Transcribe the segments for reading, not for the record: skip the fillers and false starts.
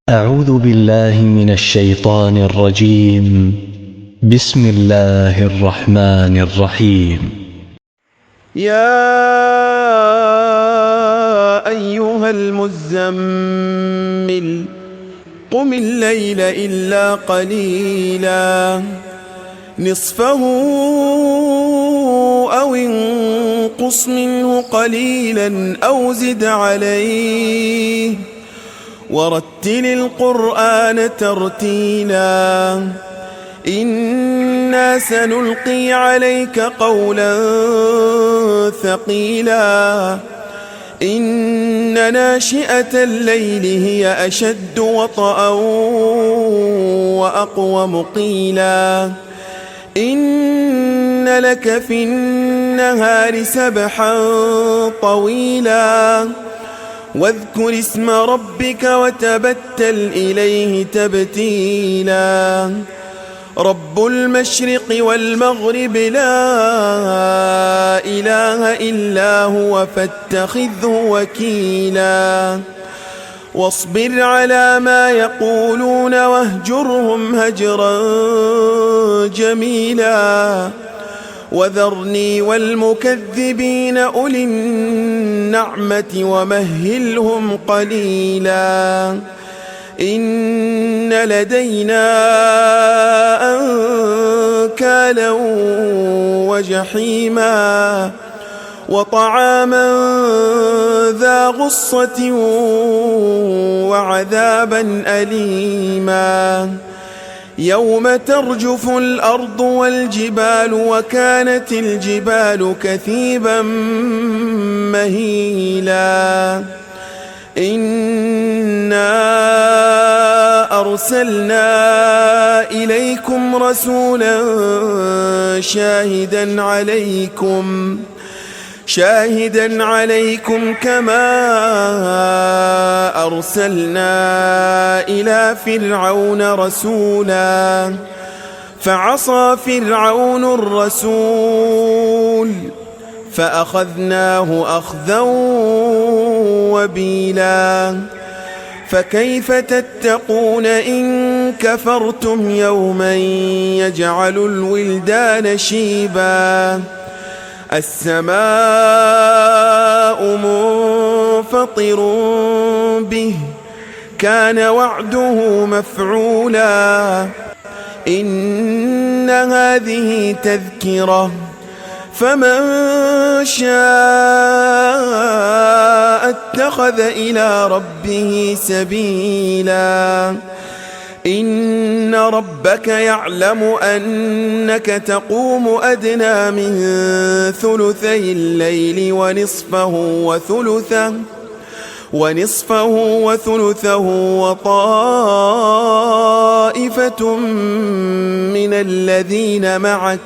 أعوذ بالله من الشيطان الرجيم. بسم الله الرحمن الرحيم. يا أيها المزمل قم الليل إلا قليلا نصفه أو انقص منه قليلا أو زد عليه ورتل القرآن ترتيلا إنا سنلقي عليك قولا ثقيلا إن ناشئة الليل هي أشد وطئا وأقوم قيلا إن لك في النهار سبحا طويلا واذكر اسم ربك وتبتل إليه تبتيلا رب المشرق والمغرب لا إله إلا هو فاتخذه وكيلا واصبر على ما يقولون واهجرهم هجرا جميلا وذرني والمكذبين أولي النعمة ومهلهم قليلا إن لدينا أنكالا وجحيما وطعاما ذا غصة وعذابا أليما يوم ترجف الأرض والجبال وكانت الجبال كثيبا مهيلا إنا أرسلنا إليكم رسولا شاهدا عليكم كما أرسلنا إلى فرعون رسولا فعصى فرعون الرسول فأخذناه أخذا وبيلا فكيف تتقون إن كفرتم يوما يجعل الولدان شيبا السماء منفطر به كان وعده مفعولا إن هذه تذكرة فمن شاء اتخذ إلى ربه سبيلا إن ربك يعلم أنك تقوم أدنى من ثلثي الليل ونصفه وثلثه وطائفة من الذين معك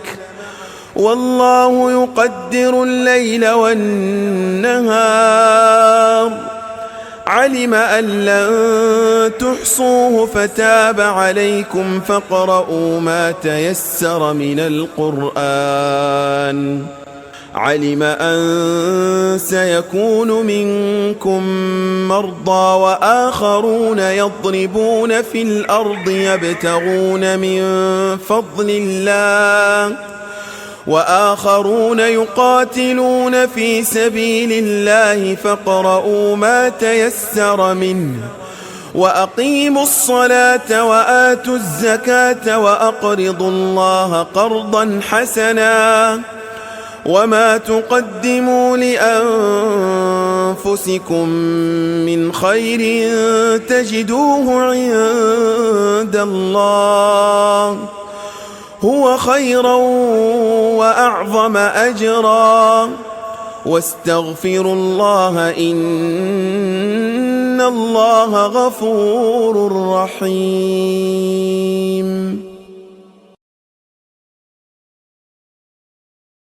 والله يقدر الليل والنهار علم أن لن تحصوه فتاب عليكم فاقرؤوا ما تيسر من القرآن علم أن سيكون منكم مرضى وآخرون يضربون في الأرض يبتغون من فضل الله وآخرون يقاتلون في سبيل الله فاقرؤوا ما تيسر منه وأقيموا الصلاة وآتوا الزكاة وأقرضوا الله قرضا حسنا وما تقدموا لأنفسكم من خير تجدوه عند الله هو خيرا وأعظم أجرا واستغفروا الله إن الله غفور رحيم.